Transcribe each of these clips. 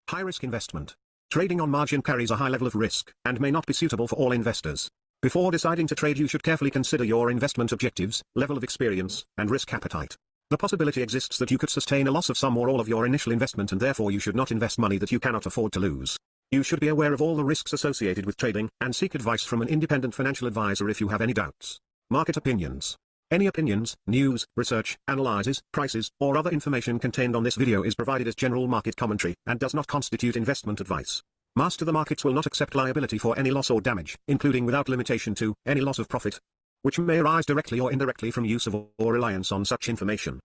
High-risk investment. Trading on margin carries a high level of risk and may not be suitable for all investors. Before deciding to trade, you should carefully consider your investment objectives, level of experience, and risk appetite. The possibility exists that you could sustain a loss of some or all of your initial investment, and therefore you should not invest money that you cannot afford to lose. You should be aware of all the risks associated with trading and seek advice from an independent financial advisor if you have any doubts. Market opinions. Any opinions, news, research, analyses, prices, or other information contained on this video is provided as general market commentary and does not constitute investment advice. MasterTheMarkets will not accept liability for any loss or damage, including without limitation to any loss of profit, which may arise directly or indirectly from use of or reliance on such information.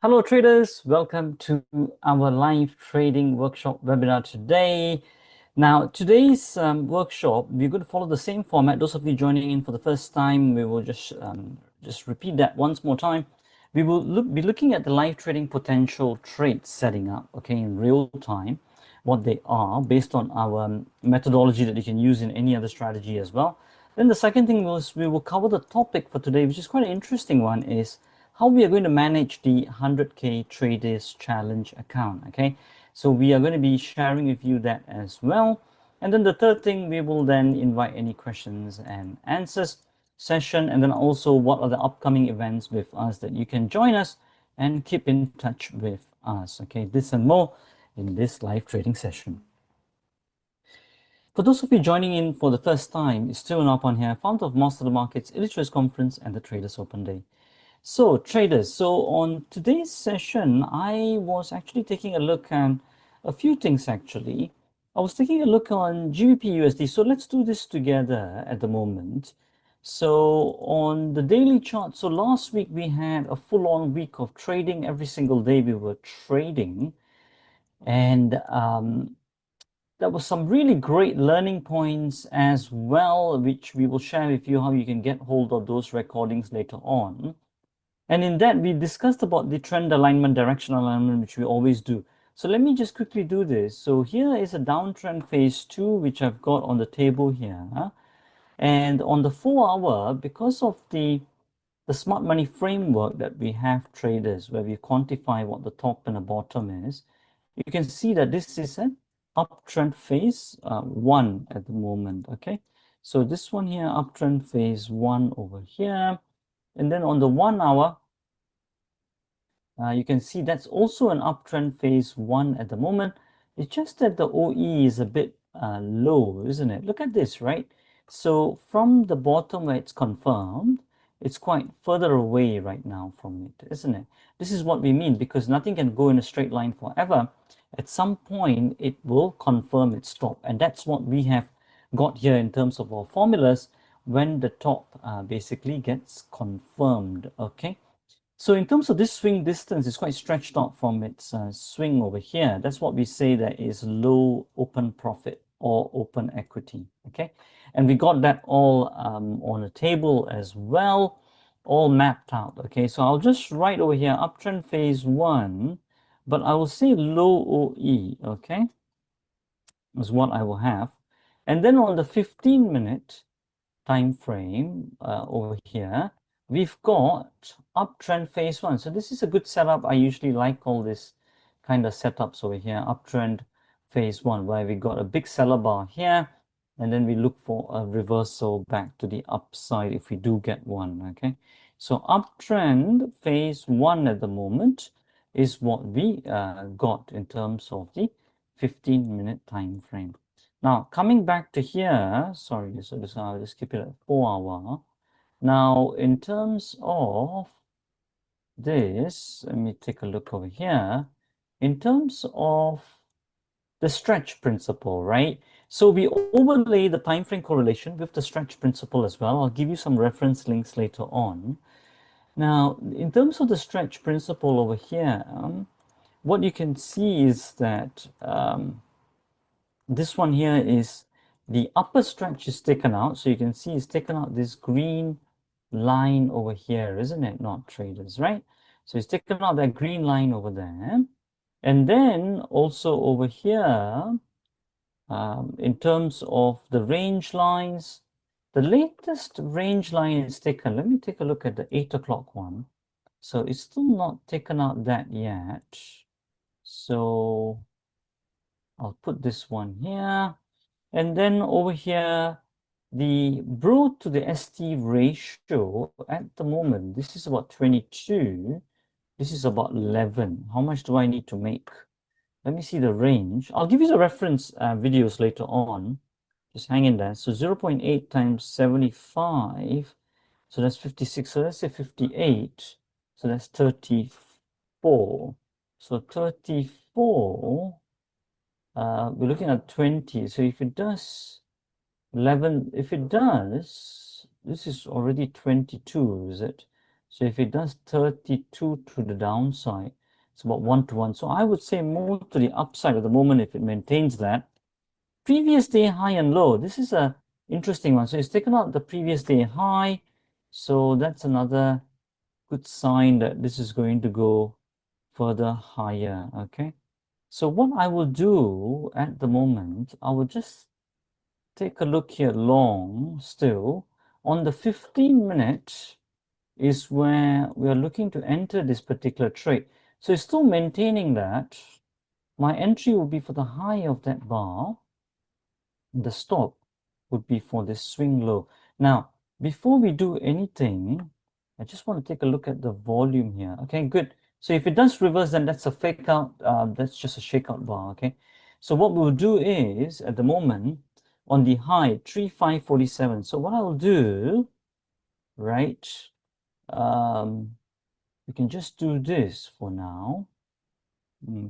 Hello traders, welcome to our live trading workshop webinar today. Now today's workshop, we're going to follow the same format. Those of you joining in for the first time, we will just repeat that once more time. We will be looking at the live trading potential trades setting up, okay, in real time, what they are based on our methodology that you can use in any other strategy as well. Then the second thing was we will cover the topic for today, which is quite an interesting one, is how we are going to manage the 100K Traders Challenge account, okay? So we are going to be sharing with you that as well. And then the third thing, we will then invite any questions and answers session, and then also what are the upcoming events with us that you can join us and keep in touch with us, okay? This and more in this live trading session. For those of you joining in for the first time, it's Steven Arpan here, founder of MasterTheMarkets Illustrious Conference and the Traders Open Day. So traders, so on today's session, I was actually taking a look at a few things actually. I was taking a look on GBP USD. So let's do this together at the moment. So on the daily chart, so last week we had a full-on week of trading. Every single day we were trading. And there was some really great learning points as well, which we will share with you how you can get hold of those recordings later on. And in that, we discussed about the trend alignment, direction alignment, which we always do. So let me just quickly do this. So here is a downtrend phase 2, which I've got on the table here. And on the 4-hour, because of the smart money framework that we have traders, where we quantify what the top and the bottom is, you can see that this is an uptrend phase 1 at the moment, okay? So this one here, uptrend phase 1 over here. And then on the 1-hour, you can see that's also an uptrend phase 1 at the moment. It's just that the OE is a bit low, isn't it? Look at this, right? So from the bottom where it's confirmed, it's quite further away right now from it, isn't it? This is what we mean, because nothing can go in a straight line forever. At some point, it will confirm its top. And that's what we have got here in terms of our formulas when the top basically gets confirmed, okay? So in terms of this swing distance, it's quite stretched out from its swing over here. That's what we say that is low open profit or open equity, okay? And we got that all on a table as well, all mapped out, okay? So I'll just write over here, uptrend phase 1, but I will say low OE, okay? Is what I will have. And then on the 15-minute time frame over here, we've got uptrend phase 1. So this is a good setup. I usually like all this kind of setups over here, uptrend phase 1, where we got a big seller bar here, and then we look for a reversal back to the upside if we do get one, okay? So uptrend phase 1 at the moment is what we got in terms of the 15-minute time frame. Now, coming back to here, sorry, so this, I'll just keep it at 4-hour. Now, in terms of this, let me take a look over here. In terms of the stretch principle, right? So we overlay the time frame correlation with the stretch principle as well. I'll give you some reference links later on. Now, in terms of the stretch principle over here, what you can see is that this one here is the upper stretch is taken out. So you can see it's taken out this green line over here, isn't it? Not traders, right? So it's taken out that green line over there. And then also over here, in terms of the range lines, the latest range line is taken. Let me take a look at the 8 o'clock one. So it's still not taken out that yet. So I'll put this one here. And then over here, the Bro to the ST ratio at the moment, this is about 22. This is about 11. How much do I need to make? Let me see the range. I'll give you the reference videos later on. Just hang in there. So 0.8 times 75. So that's 56. So let's say 58. So that's 34. So 34, we're looking at 20. So if it does 11, if it does, this is already 22, is it? So if it does 32 to the downside, it's about 1 to 1. So I would say more to the upside at the moment if it maintains that. Previous day high and low. This is a interesting one. So it's taken out the previous day high. So that's another good sign that this is going to go further higher. Okay. So what I will do at the moment, I will just take a look here long still. On the 15-minute is where we are looking to enter this particular trade. So it's still maintaining that. My entry will be for the high of that bar. The stop would be for this swing low. Now, before we do anything, I just want to take a look at the volume here. Okay, good. So if it does reverse, then that's a fake out. That's just a shakeout bar. Okay. So what we'll do is, at the moment, on the high, 3547. So what I will do, right, we can just do this for now.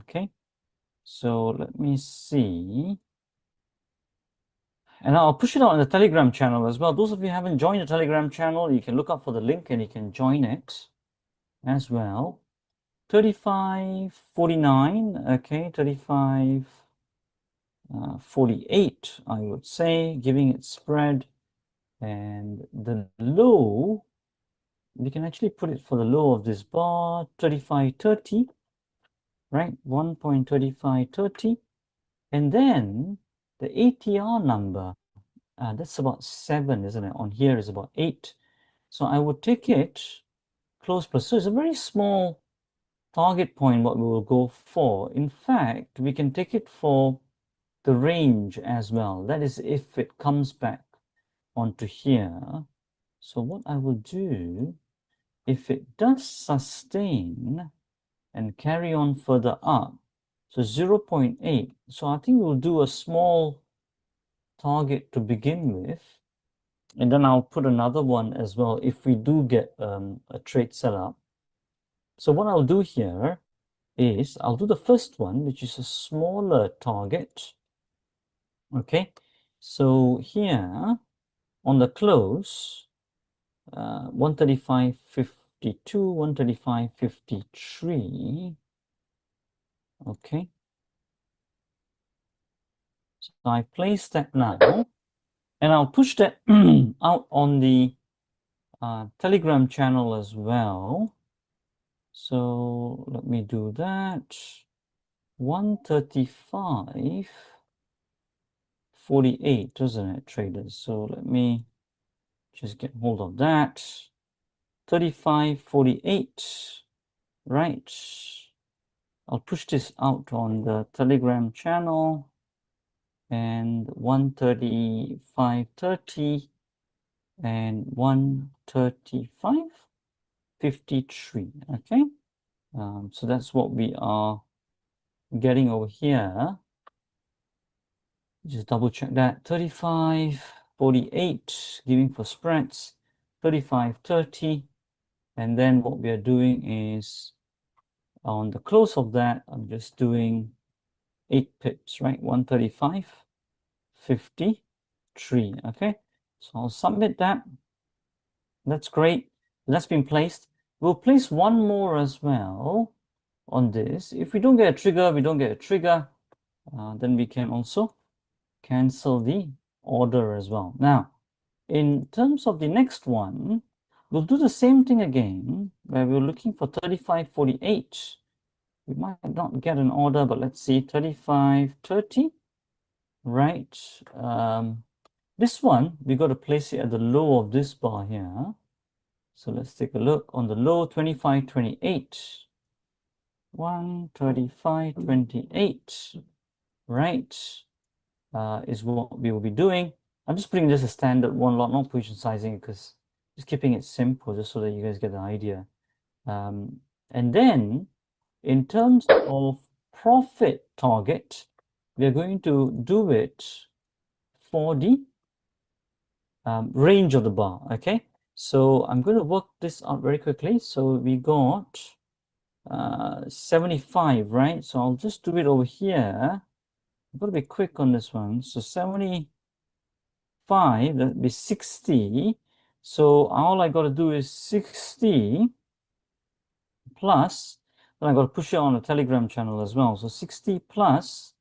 Okay. So let me see. And I'll push it out on the Telegram channel as well. Those of you who haven't joined the Telegram channel, you can look up for the link and you can join it as well. 35.49, okay, 35.48, I would say, giving it spread. And the low, we can actually put it for the low of this bar, 35.30, right? 1.3530. And then the ATR number, that's about 7, isn't it? On here is about 8. So I would take it close plus. So it's a very small target point what we will go for. In fact, we can take it for the range as well. That is if it comes back onto here. So what I will do, if it does sustain and carry on further up, so 0.8. So I think we'll do a small target to begin with. And then I'll put another one as well if we do get a trade set up. So what I'll do here is I'll do the first one, which is a smaller target. Okay, so here on the close, 135.52, 135.53. Okay, so I place that now, and I'll push that out on the Telegram channel as well. So let me do that. 135.48, isn't it, traders? So let me just get hold of that. 35.48, right? I'll push this out on the Telegram channel. And 135.30 and 135.53. Okay, so that's what we are getting over here. Just double check that. 35.48 giving for spreads, 35.30, and then what we are doing is on the close of that, I'm just doing 8 pips, right? 135.53. Okay, so I'll submit that. That's great. That's been placed. We'll place one more as well on this. If we don't get a trigger, we don't get a trigger, then we can also cancel the order as well. Now, in terms of the next one, we'll do the same thing again, where we're looking for 35.48. We might not get an order, but let's see, 35.30, right? This one, we got to place it at the low of this bar here. So let's take a look on the low, 25.28. 135.28, right? Is what we will be doing. I'm just putting this a standard one lot, not position sizing, because just keeping it simple, just so that you guys get the idea. And then in terms of profit target, we are going to do it for the range of the bar, okay? So I'm going to work this out very quickly. So we got 75, right? So I'll just do it over here. I've got to be quick on this one. So 75, that'd be 60. So all I got to do is 60 plus, then I got to push it on a Telegram channel as well. So 60 plus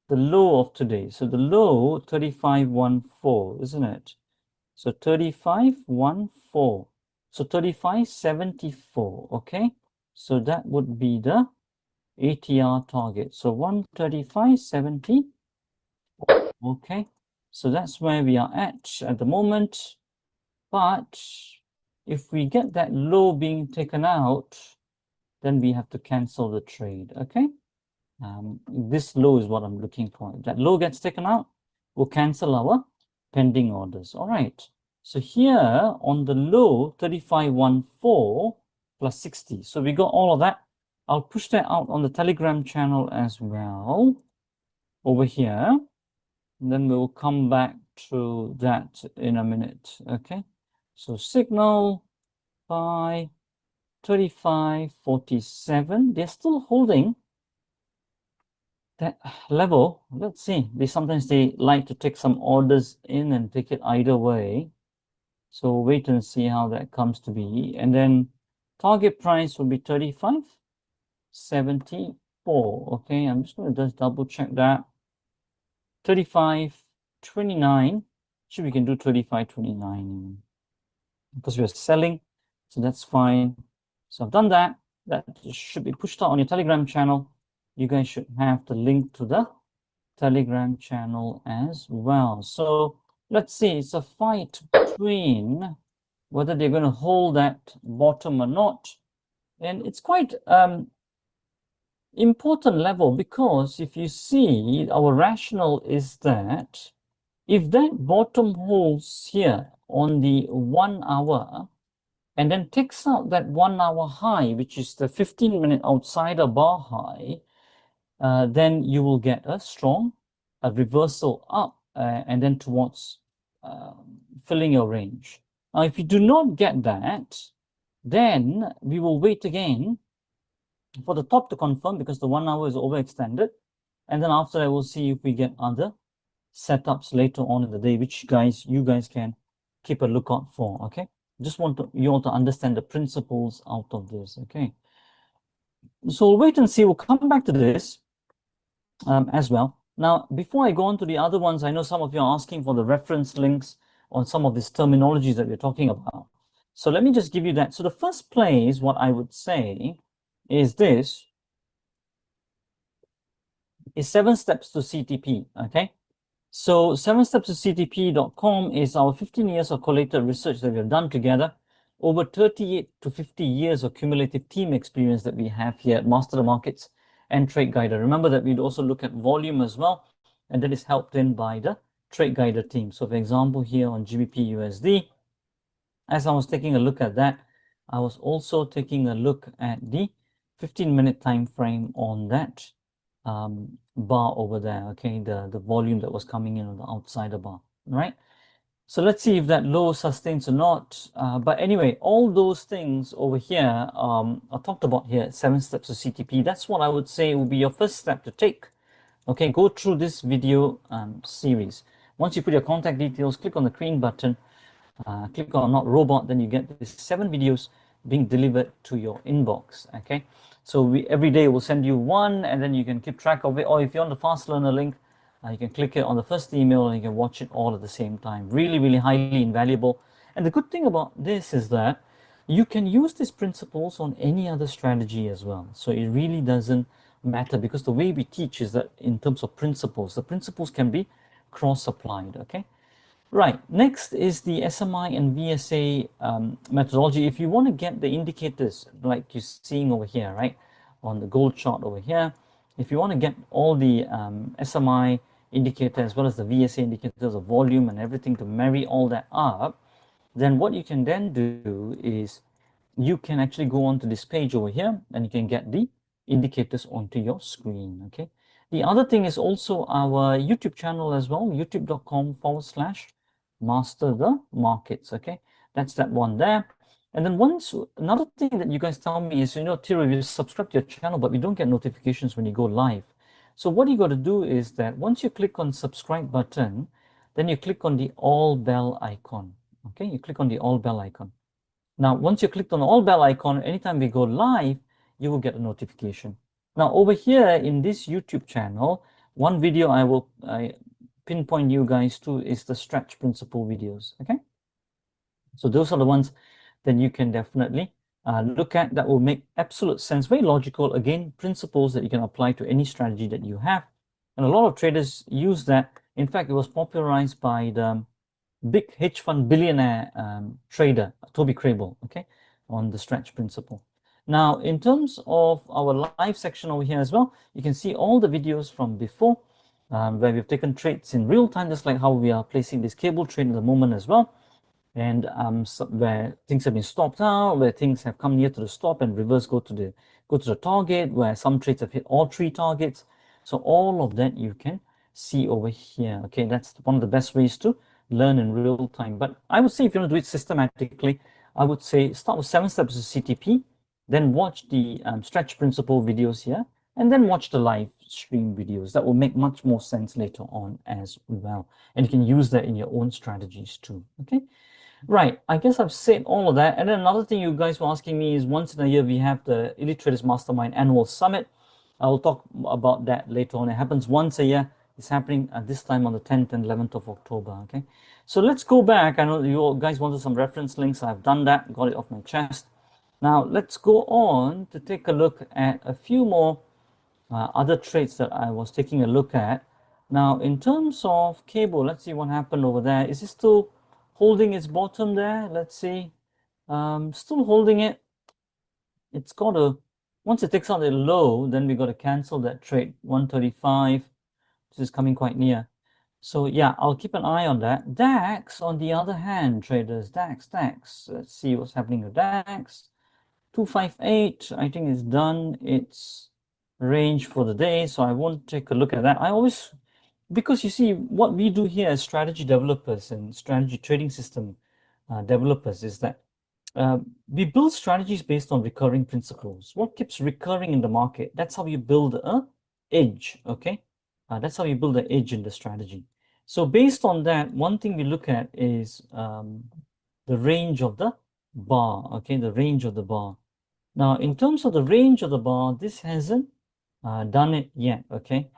the low of today. So the low, 35.14, isn't it? So 35.14. So 35.74, okay? So that would be the ATR target. So 135.70. Okay, so that's where we are at the moment. But if we get that low being taken out, then we have to cancel the trade. Okay, this low is what I'm looking for. If that low gets taken out, we'll cancel our pending orders. All right. So here on the low, 35.14 plus 60. So we got all of that. I'll push that out on the Telegram channel as well over here. And then we'll come back to that in a minute. Okay. So signal by 35.47. They're still holding that level. Let's see. Sometimes they like to take some orders in and take it either way. So wait and see how that comes to be. And then target price will be 35.74. Okay, I'm just going to just double check that. 35.29. Actually, we can do 35.29 because we're selling. So that's fine. So I've done that. That should be pushed out on your Telegram channel. You guys should have the link to the Telegram channel as well. So let's see, it's a fight between whether they're going to hold that bottom or not. And it's quite important level, because if you see, our rationale is that if that bottom holds here on the 1 hour and then takes out that 1 hour high, which is the 15-minute outsider bar high, then you will get a strong reversal up and then towards filling your range. Now, if you do not get that, then we will wait again for the top to confirm, because the 1 hour is overextended. And then after that, we'll see if we get other setups later on in the day, which you guys can keep a lookout for, okay? Just want you all to understand the principles out of this, okay? So we'll wait and see. We'll come back to this as well. Now, before I go on to the other ones, I know some of you are asking for the reference links on some of these terminologies that we're talking about. So let me just give you that. So the first place, what I would say is this, is 7 steps to CTP, okay? So 7 steps to CTP.com is our 15 years of collated research that we have done together, over 38 to 50 years of cumulative team experience that we have here at MasterTheMarkets and Trade Guider. Remember that we'd also look at volume as well, and that is helped in by the Trade Guider team. So for example, here on GBP USD, as I was taking a look at that, I was also taking a look at the 15-minute time frame on that bar over there, okay, the volume that was coming in on the outsider bar, right? So let's see if that low sustains or not. But anyway, all those things over here I talked about here, 7 steps to CTP. That's what I would say will be your first step to take. Okay, go through this video series. Once you put your contact details, click on the green button, click on Not Robot, then you get these 7 videos being delivered to your inbox. Okay, so every day we'll send you one, and then you can keep track of it. Or if you're on the Fast Learner link, you can click it on the first email and you can watch it all at the same time. Really, really highly invaluable. And the good thing about this is that You can use these principles on any other strategy as well. So it really doesn't matter, because the way we teach is that in terms of principles, the principles can be cross-applied, okay? Right, next is the SMI and VSA methodology. If you want to get the indicators like you're seeing over here, right, on the gold chart over here, if you want to get all the SMI indicator as well as the VSA indicators of volume and everything to marry all that up, then what you can then do is you can actually go onto this page over here and you can get the indicators onto your screen, okay? The other thing is also our YouTube channel as well, youtube.com/MasterTheMarkets, okay? That's that one there. And then another thing that you guys tell me is, Tiro, you subscribe to your channel, but we don't get notifications when you go live. So what you got to do is that once you click on subscribe button, then you click on the all bell icon, okay? You click on the all bell icon. Now, once you clicked on the all bell icon, anytime we go live, you will get a notification. Now, over here in this YouTube channel, one video I pinpoint you guys to is the stretch principle videos, okay? So those are the ones that you can definitely look at that will make absolute sense, very logical, again, principles that you can apply to any strategy that you have. And a lot of traders use that. In fact, it was popularized by the big hedge fund billionaire trader, Toby Crable, okay, on the stretch principle. Now, in terms of our live section over here as well, you can see all the videos from before where we've taken trades in real time, just like how we are placing this cable trade at the moment as well. And so where things have been stopped out, where things have come near to the stop and reverse go to the target, where some trades have hit all three targets. So all of that you can see over here. Okay, that's one of the best ways to learn in real time. But I would say if you want to do it systematically, I would say start with 7 steps of CTP, then watch the stretch principle videos here, and then watch the live stream videos. That will make much more sense later on as well. And you can use that in your own strategies too. Okay. Right, I guess I've said all of that. And then another thing you guys were asking me is once in a year we have the Elite Traders Mastermind Annual Summit. I'll talk about that later on. It happens once a year. It's happening at this time on the 10th and 11th of October, okay? So let's go back. I know you guys wanted some reference links. I've done that, got it off my chest. Now let's go on to take a look at a few more other trades that I was taking a look at. Now, in terms of cable, let's see what happened over there. Is it still holding its bottom there? Let's see. Still holding it. It's got to, once it takes out the low, then we got to cancel that trade. 135, which is coming quite near. So yeah, I'll keep an eye on that. DAX, on the other hand, traders, DAX. Let's see what's happening with DAX. 258, I think is done its range for the day, so I won't take a look at that. I always, because you see, what we do here as strategy developers and strategy trading system developers is that we build strategies based on recurring principles. What keeps recurring in the market? That's how you build a edge, okay? That's how you build an edge in the strategy. So based on that, one thing we look at is the range of the bar, okay? The range of the bar. Now, in terms of the range of the bar, this hasn't done it yet, okay?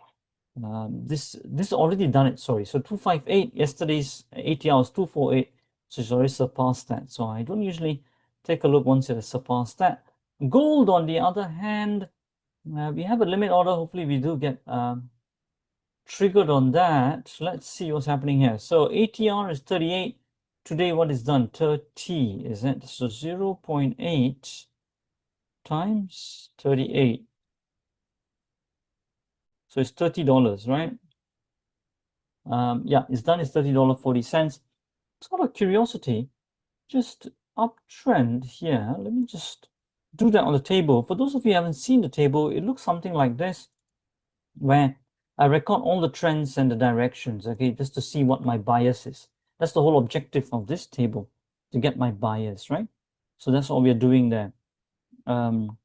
This already done it, sorry. So 258, yesterday's 80 hours, 248, so it's already surpassed that. So I don't usually take a look once it has surpassed that. Gold, on the other hand, we have a limit order. Hopefully we do get triggered on that. Let's see what's happening here. So ATR is 38. Today, what is done? 30, is it? So 0.8 times 38. So it's $30, right? Yeah, it's done. It's $30.40. It's out of curiosity, just uptrend here. Let me just do that on the table. For those of you who haven't seen the table, it looks something like this, where I record all the trends and the directions, okay, just to see what my bias is. That's the whole objective of this table, to get my bias, right? So that's all we're doing there. In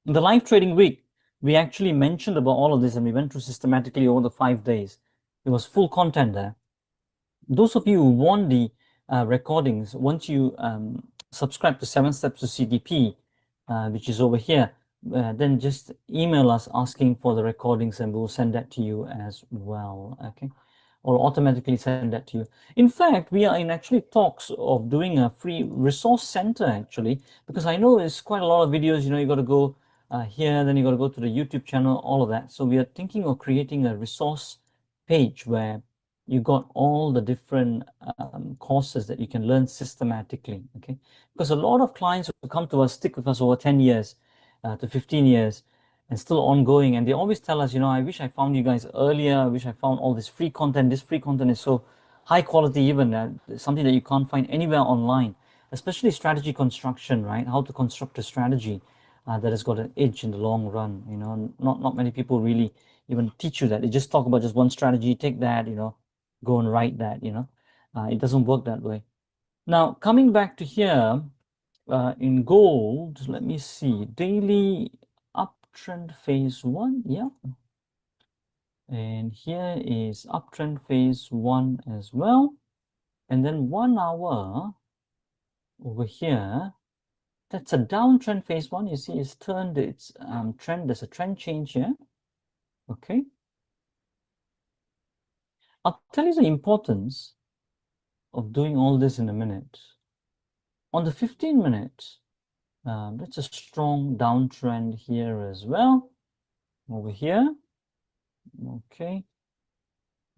the live trading week, we actually mentioned about all of this and we went through systematically over the 5 days. It was full content there. Those of you who want the recordings, once you subscribe to 7 Steps to CDP, which is over here, then just email us asking for the recordings and we'll send that to you as well, okay? or automatically send that to you. In fact, we are in actually talks of doing a free resource center actually, because I know it's quite a lot of videos, you got to go here, then you got to go to the YouTube channel, all of that. So we are thinking of creating a resource page where you got all the different courses that you can learn systematically, okay? Because a lot of clients who come to us, stick with us over 10 years to 15 years, and still ongoing. And they always tell us, I wish I found you guys earlier. I wish I found all this free content. This free content is so high quality, even something that you can't find anywhere online, especially strategy construction, right? How to construct a strategy that has got an edge in the long run. Not many people really even teach you that. They just talk about just one strategy, take that, go and write that, it doesn't work that way. Now, coming back to here, in gold, let me see, daily uptrend phase 1, yeah. And here is uptrend phase 1 as well. And then 1 hour over here, that's a downtrend phase 1. You see it's turned its trend. There's a trend change here. Okay. I'll tell you the importance of doing all this in a minute. On the 15 minutes, that's a strong downtrend here as well. Over here. Okay.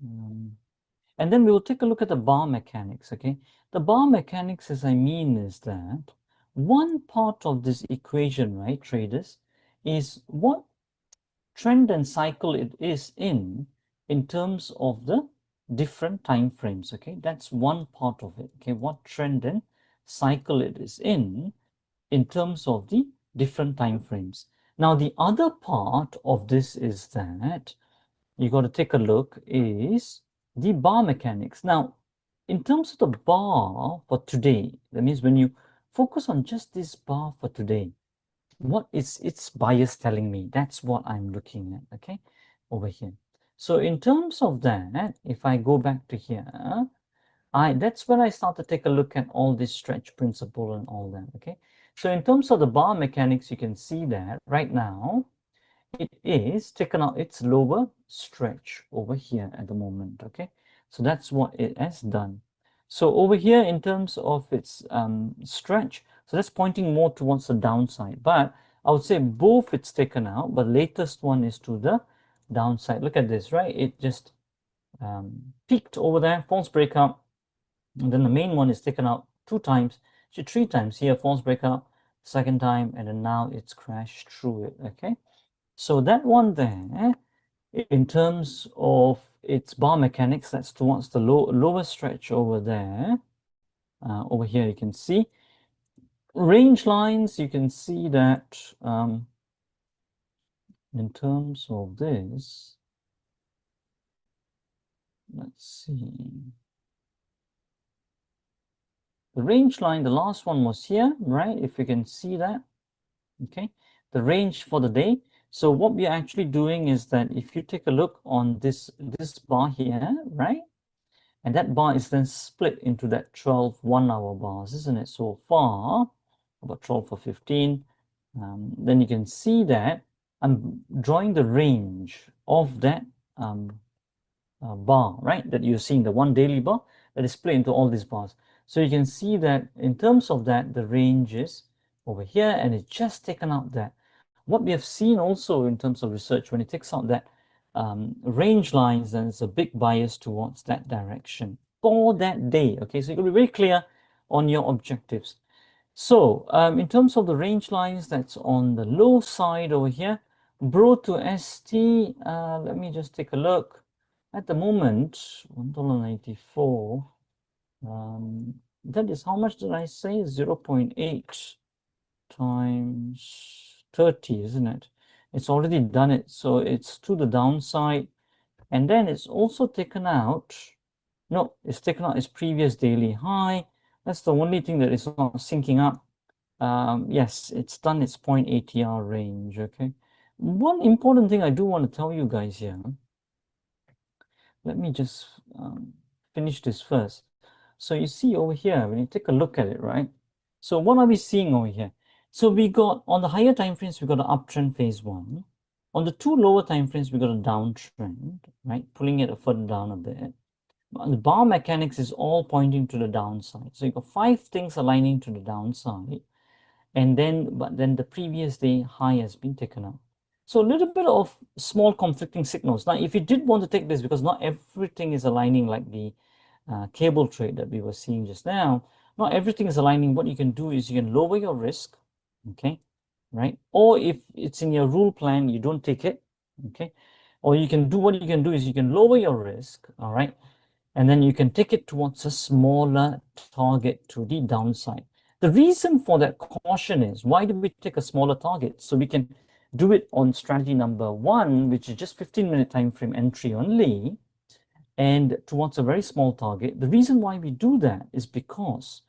And then we will take a look at the bar mechanics, okay? The bar mechanics, as I mean, is that one part of this equation, right, traders, is what trend and cycle it is in terms of the different time frames, okay? That's one part of it, okay? What trend and cycle it is in terms of the different time frames. Now, the other part of this is that you got to take a look is the bar mechanics. Now, in terms of the bar for today, that means when you focus on just this bar for today, what is its bias telling me? That's what I'm looking at, okay, over here. So in terms of that, if I go back to here, that's when I start to take a look at all this stretch principle and all that, okay? So in terms of the bar mechanics, you can see that right now, it is taken out its lower stretch over here at the moment, okay? So that's what it has done. So over here, in terms of its stretch, so that's pointing more towards the downside. But I would say both it's taken out, but latest one is to the downside. Look at this, right? It just peaked over there, false breakout, and then the main one is taken out 2 times, actually 3 times here, false breakout, second time, and then now it's crashed through it, okay? So that one there, in terms of its bar mechanics, that's towards the lower stretch over there. Over here, you can see range lines. You can see that in terms of this, let's see. The range line, the last one was here, right? If you can see that, okay? The range for the day. So what we're actually doing is that if you take a look on this bar here, right? And that bar is then split into that 12 1-hour bars, isn't it? So far, about 12 for 15. Then you can see that I'm drawing the range of that bar, right? That you're seeing, the one daily bar that is split into all these bars. So you can see that in terms of that, the range is over here, and it's just taken out that. What we have seen also in terms of research, when it takes out that range lines, then it's a big bias towards that direction for that day, okay? So you got to be very clear on your objectives. So in terms of the range lines, that's on the low side over here. Bro to ST, let me just take a look. At the moment, $1.94. That is, how much did I say? 0.8 times 30, isn't it? It's already done it, so it's to the downside. And then it's also taken out, no, it's taken out its previous daily high. That's the only thing that is not syncing up. Yes, it's done its point ATR range, okay? One important thing I do want to tell you guys here, let me just finish this first. So you see over here, when you take a look at it, right? So what are we seeing over here? So we got, on the higher time frames, we got an uptrend phase 1. On the 2 lower time frames, we got a downtrend, right? Pulling it further down a bit. The bar mechanics is all pointing to the downside. So you've got 5 things aligning to the downside, but then the previous day high has been taken out. So a little bit of small conflicting signals. Now, if you did want to take this, because not everything is aligning like the cable trade that we were seeing just now, not everything is aligning. What you can do is you can lower your risk, okay, right? Or if it's in your rule plan, you don't take it, okay? Or you can do, what you can do is you can lower your risk, all right? And then you can take it towards a smaller target to the downside. The reason for that caution is, why do we take a smaller target? So we can do it on strategy number 1, which is just 15-minute time frame entry only, and towards a very small target. The reason why we do that is because,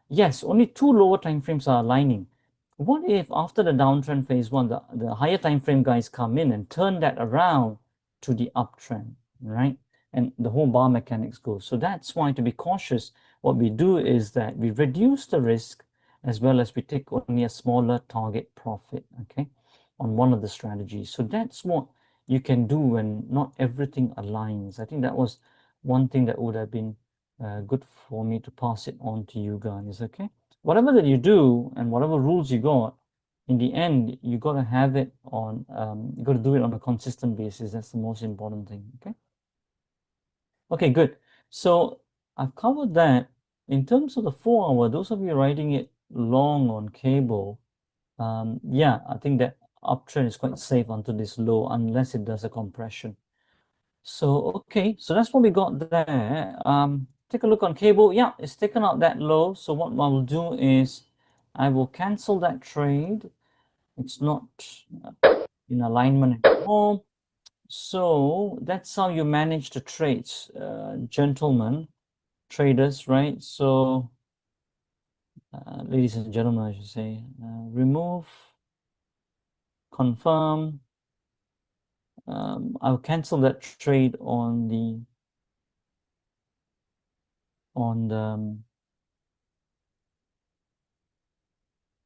yes, only 2 lower time frames are aligning. What if after the downtrend phase 1, the higher time frame guys come in and turn that around to the uptrend, right? And the whole bar mechanics goes. So that's why, to be cautious, what we do is that we reduce the risk as well as we take only a smaller target profit, okay, on one of the strategies. So that's what you can do when not everything aligns. I think that was one thing that would have been good for me to pass it on to you guys, okay? Whatever that you do and whatever rules you got, in the end, you got to have it on, you got to do it on a consistent basis. That's the most important thing, okay? Okay, good. So I've covered that. In terms of the 4 hour, those of you writing it long on cable, yeah, I think that uptrend is quite safe until this low, unless it does a compression. So, okay, so that's what we got there. Take a look on cable. Yeah, it's taken out that low. So what I will do is I will cancel that trade. It's not in alignment anymore. So that's how you manage the trades, gentlemen, traders, right? So, ladies and gentlemen, I should say, remove, confirm. I'll cancel that trade on the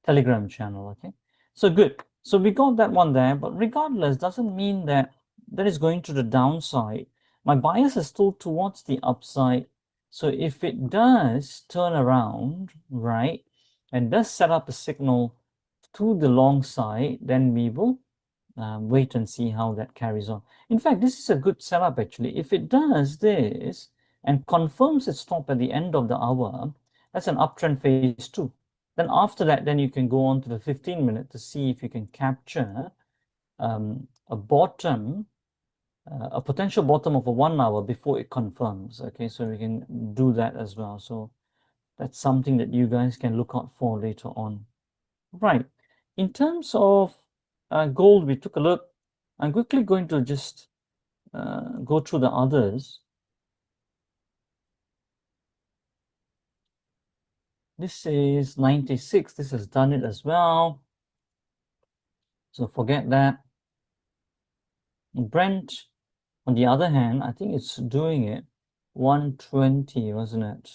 Telegram channel, okay? So good. So we got that one there, but regardless, doesn't mean that that is going to the downside. My bias is still towards the upside. So if it does turn around, right, and does set up a signal to the long side, then we will wait and see how that carries on. In fact, this is a good setup actually. If it does this and confirms its stop at the end of the hour, that's an uptrend phase 2. Then after that, then you can go on to the 15-minute to see if you can capture a bottom, a potential bottom of a 1 hour before it confirms. Okay, so we can do that as well. So that's something that you guys can look out for later on. Right. In terms of gold, we took a look. I'm quickly going to just go through the others. This is 96. This has done it as well. So forget that. Brent, on the other hand, I think it's doing it 120, wasn't it?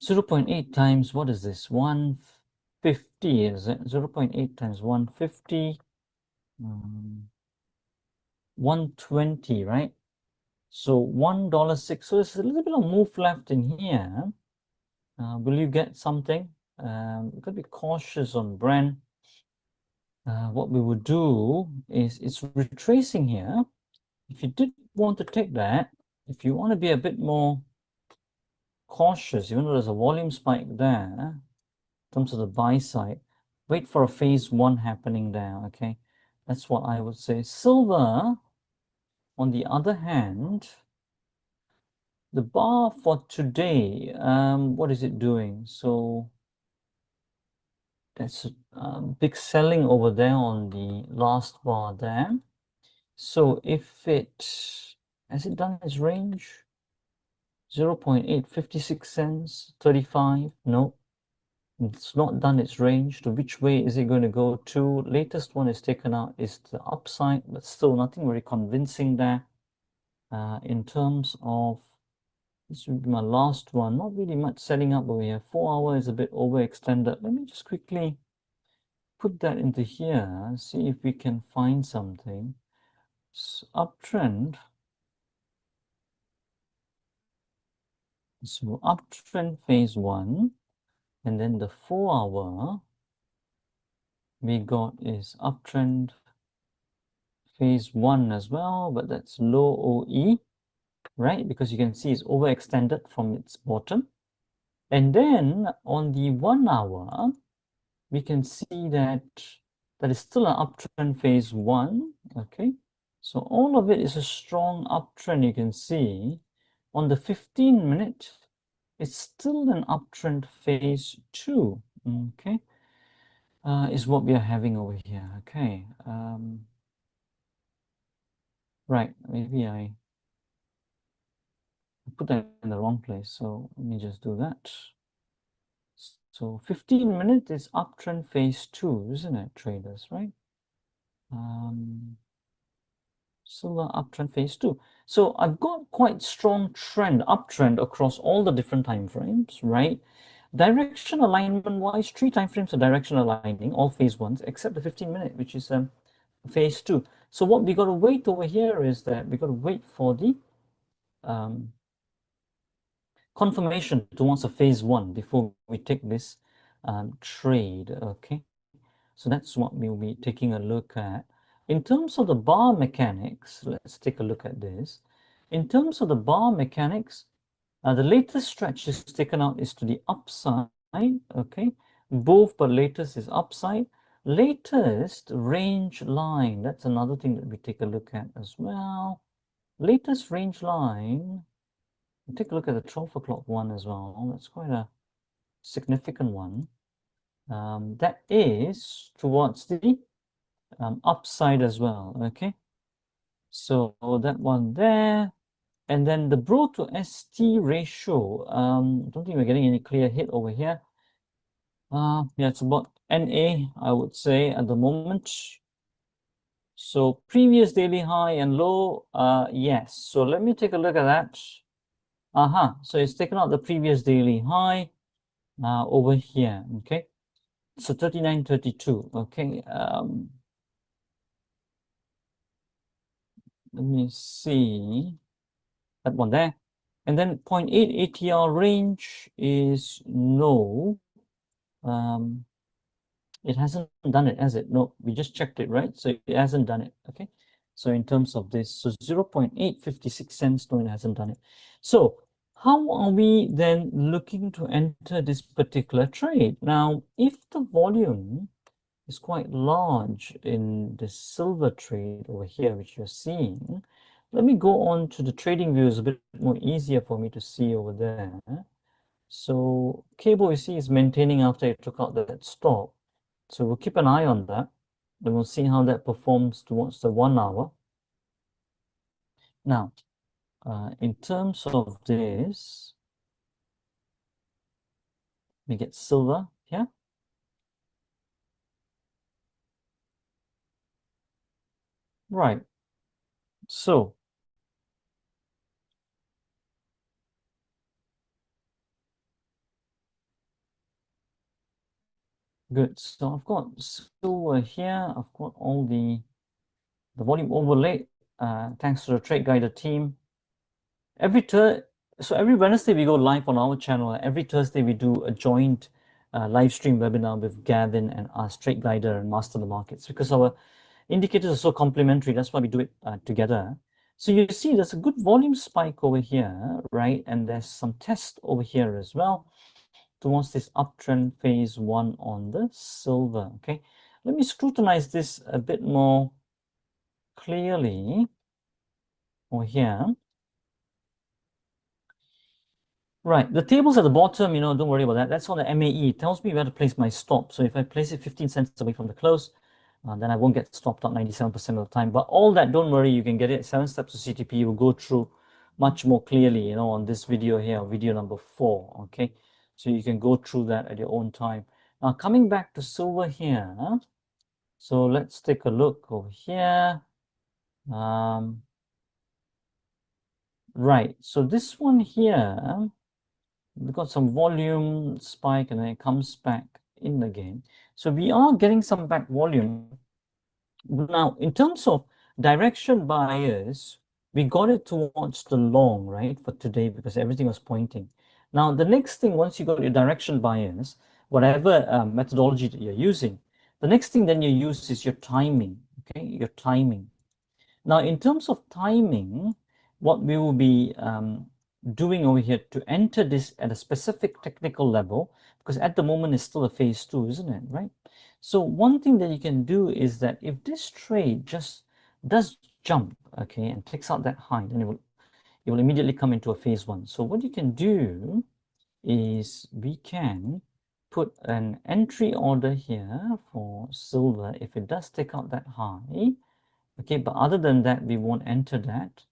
0.8 times, what is this? 150, is it? 0.8 times 150, 120, right? So $1.06. So there's a little bit of move left in here. Will you get something? You've got to be cautious on Brent. What we would do is it's retracing here. If you did want to take that, if you want to be a bit more cautious, even though there's a volume spike there, in terms of the buy side, wait for a phase 1 happening there, okay? That's what I would say. Silver, on the other hand, the bar for today, what is it doing? So that's big selling over there on the last bar there. So if has it done its range? 0.8, 56 cents, 35, no. It's not done its range. To which way is it going to go to? Latest one is taken out is the upside, but still nothing very convincing there. In terms of, this will be my last one. Not really much setting up over here. 4 hour is a bit overextended. Let me just quickly put that into here, see if we can find something. Uptrend. So uptrend phase 1, and then the 4-hour we got is uptrend phase 1 as well, but that's low OE, right? Because you can see it's overextended from its bottom. And then on the 1-hour, we can see that that is still an uptrend phase 1, okay? So all of it is a strong uptrend, you can see. On the 15-minute, it's still an uptrend phase 2, okay? Is what we are having over here, okay? Right, maybe I put that in the wrong place, so let me just do that. So 15-minute is uptrend phase 2, isn't it, traders, right? Silver uptrend phase 2. So I've got quite strong uptrend across all the different time frames, right? Direction alignment wise, 3 time frames are direction aligning, all phase 1s, except the 15-minute, which is phase 2. So what we got to wait over here is that we got to wait for the confirmation towards a phase 1 before we take this trade, okay? So that's what we'll be taking a look at. In terms of the bar mechanics, let's take a look at this. In terms of the bar mechanics, the latest stretch is taken out is to the upside, okay? Both, but latest is upside. Latest range line, that's another thing that we take a look at as well. Latest range line, take a look at the 12 o'clock one as well. That's quite a significant one. That is towards the upside as well, okay? So that one there. And then the bro to ST ratio, I don't think we're getting any clear hit over here. Yeah, it's about NA, I would say, at the moment. So previous daily high and low, yes. So let me take a look at that. So it's taken out the previous daily high over here, okay? So 39.32, okay? Let me see that one there. And then 0.8 ATR range is no. It hasn't done it, has it? No, we just checked it, right? So it hasn't done it, okay? So in terms of this, so 0.856 cents, no, it hasn't done it. So how are we then looking to enter this particular trade? Now, if the volume is quite large in the silver trade over here, which you're seeing, let me go on to the trading view. It's a bit more easier for me to see over there. So cable, you see, is maintaining after it took out that stop. So we'll keep an eye on that. Then we'll see how that performs towards the 1-hour. Now, in terms of this, we get silver here. Right. So good. So I've got silver here. I've got all the volume overlay. Thanks to the Trade Guider team. So every Wednesday we go live on our channel. Every Thursday we do a joint live stream webinar with Gavin and our Trade Guider and Master the Markets, because our indicators are so complementary. That's why we do it together. So you see there's a good volume spike over here, right? And there's some test over here as well towards this uptrend phase 1 on the silver, okay? Let me scrutinize this a bit more clearly over here. Right, the tables at the bottom, don't worry about that. That's on the MAE. It tells me where to place my stop. So if I place it 15 cents away from the close, then I won't get stopped out 97% of the time. But all that, don't worry, you can get it. 7 steps to CTP. We'll go through much more clearly, on this video here, video number 4, okay? So you can go through that at your own time. Now, coming back to silver here. So let's take a look over here. Right, so this one here, we've got some volume spike and then it comes back in again. So we are getting some back volume. Now, in terms of direction bias, we got it towards the long, right, for today because everything was pointing. Now, the next thing, once you got your direction bias, whatever methodology that you're using, the next thing then you use is your timing, okay, your timing. Now, in terms of timing, what we will be doing over here to enter this at a specific technical level, because at the moment it's still a phase 2, isn't it, right? So one thing that you can do is that if this trade just does jump, okay, and takes out that high, then it will immediately come into a phase 1. So what you can do is we can put an entry order here for silver if it does take out that high. Okay, but other than that, we won't enter that.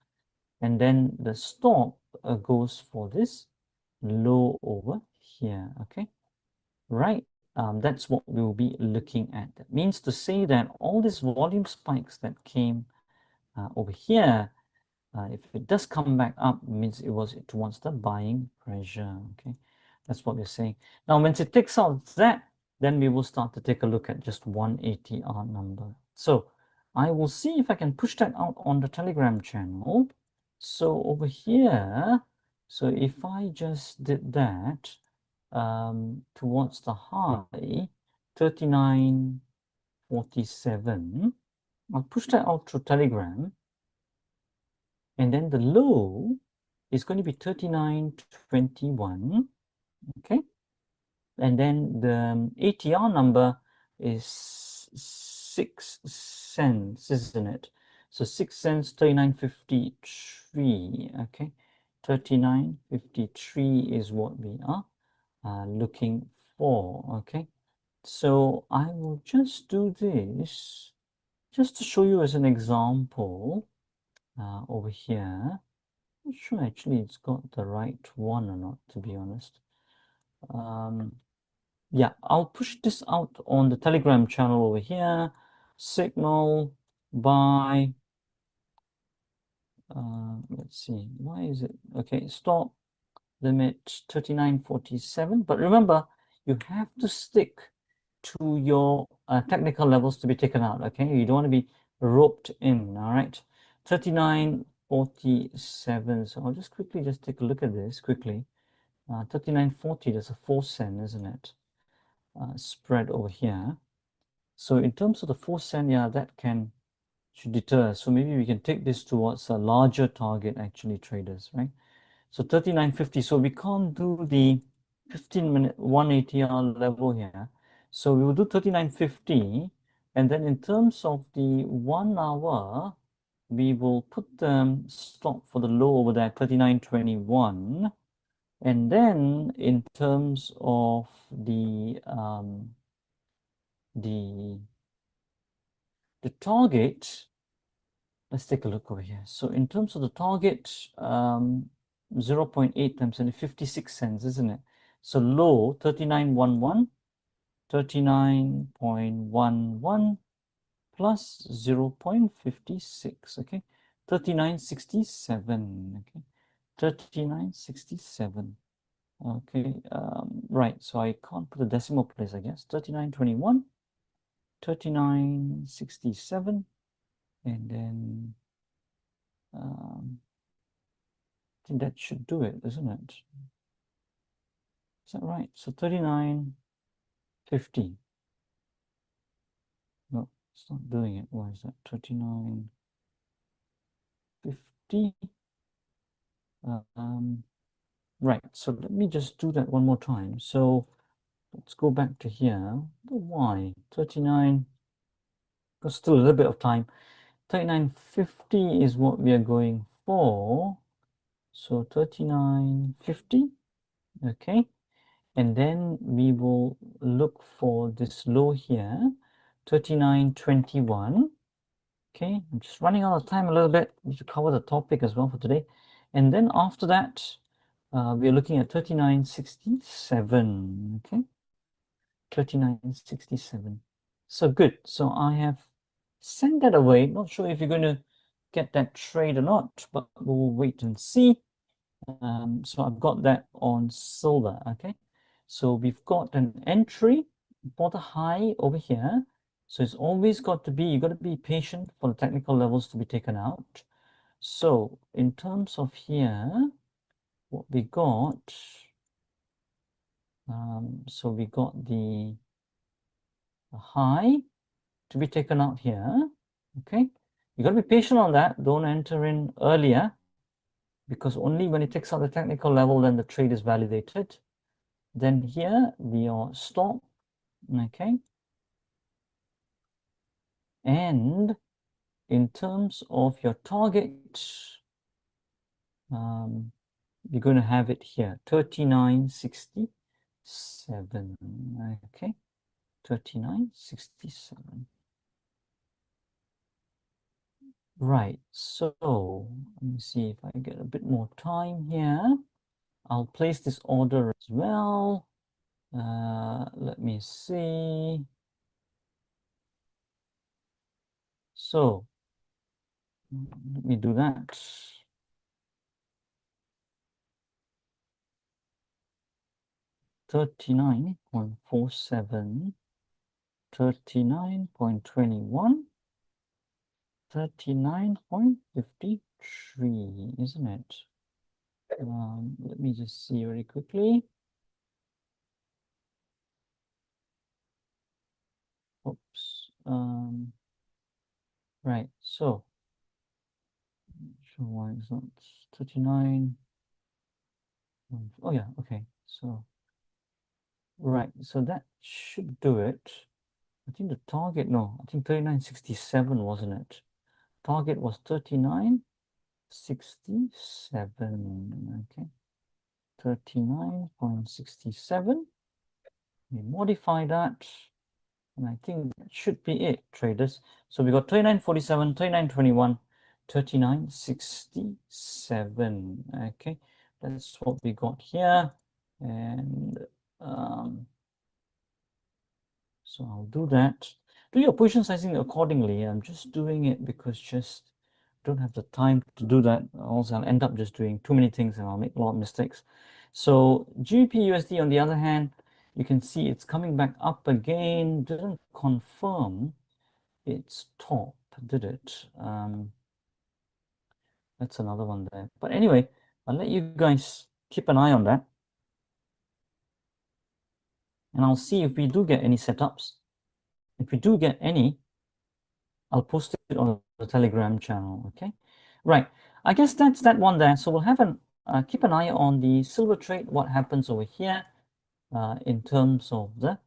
And then the stop goes for this low over here, okay? Right, that's what we'll be looking at. That means to say that all these volume spikes that came over here, if it does come back up, means it was towards the buying pressure, okay? That's what we're saying. Now, once it takes out that, then we will start to take a look at just one ATR number. So I will see if I can push that out on the Telegram channel. So over here, so if I just did that towards the high, 39.47, I'll push that out through Telegram. And then the low is going to be 39.21, okay? And then the ATR number is 6 cents, isn't it? So 6 cents, 39.53, okay? 39.53 is what we are looking for, okay? So I will just do this just to show you as an example over here. Not sure actually it's got the right one or not, to be honest. Yeah, I'll push this out on the Telegram channel over here. Signal buy. Let's see, why is it? Okay, stop limit 39.47. But remember, you have to stick to your technical levels to be taken out, okay? You don't want to be roped in, all right? 39.47. So I'll just quickly just take a look at this quickly. 39.40, there's a 4 cent, isn't it? Spread over here. So in terms of the 4 cent, yeah, that should deter. So maybe we can take this towards a larger target, actually, traders, right? So 39.50. So we can't do the 15-minute 1 ATR level here. So we will do 39.50. And then in terms of the 1 hour, we will put the stop for the low over there, 39.21. And then in terms of the target, let's take a look over here. So in terms of the target, 0.8 times 56 cents, isn't it? So low 39.11, 39.11 plus 0.56, okay? 39.67, okay? 39.67. Okay, right, so I can't put a decimal place, I guess. 39.21, 39.67, and then I think that should do it, isn't it? Is that right? So 39.50. No, it's not doing it. Why is that? 39.50. Right, so let me just do that one more time. So let's go back to here. Why? 39, got still a little bit of time. 39.50 is what we are going for. So 39.50, okay. And then we will look for this low here, 39.21. Okay, I'm just running out of time a little bit. Need to cover the topic as well for today. And then after that, we're looking at 39.67. Okay, 39.67. So good. So I have sent that away. Not sure if you're going to get that trade or not, but we'll wait and see. So I've got that on silver. Okay, so we've got an entry for the high over here. So it's always got to be, you've got to be patient for the technical levels to be taken out. So in terms of here, what we got So we got the high to be taken out here. Okay, you got to be patient on that. Don't enter in earlier, because only when it takes out the technical level then the trade is validated. Then here your stop. Okay, and in terms of your target, you're going to have it here, 39.67. Okay, 39.67. Right, so let me see if I get a bit more time here. I'll place this order as well. Let me see. So let me do that. 39.47, 39.21, 39.53, isn't it? Let me just see very quickly. Oops. Right, so why it's not 39. Oh yeah, okay. So right, so that should do it. I think the target, no, I think 39.67, wasn't it? Target was 39.67. Okay, 39.67. We modify that, and I think that should be it, traders. So we got 39.47, 39.21, 39.67. Okay, that's what we got here. And so I'll do that. Do your position sizing accordingly. I'm just doing it because just don't have the time to do that. Also, I'll end up just doing too many things and I'll make a lot of mistakes. So GBP/USD, on the other hand, you can see it's coming back up again. Didn't confirm its top, did it? That's another one there. But anyway, I'll let you guys keep an eye on that. And I'll see if we do get any setups. If we do get any, I'll post it on the Telegram channel, okay? Right, I guess that's that one there. So we'll have an keep an eye on the silver trade, what happens over here in terms of the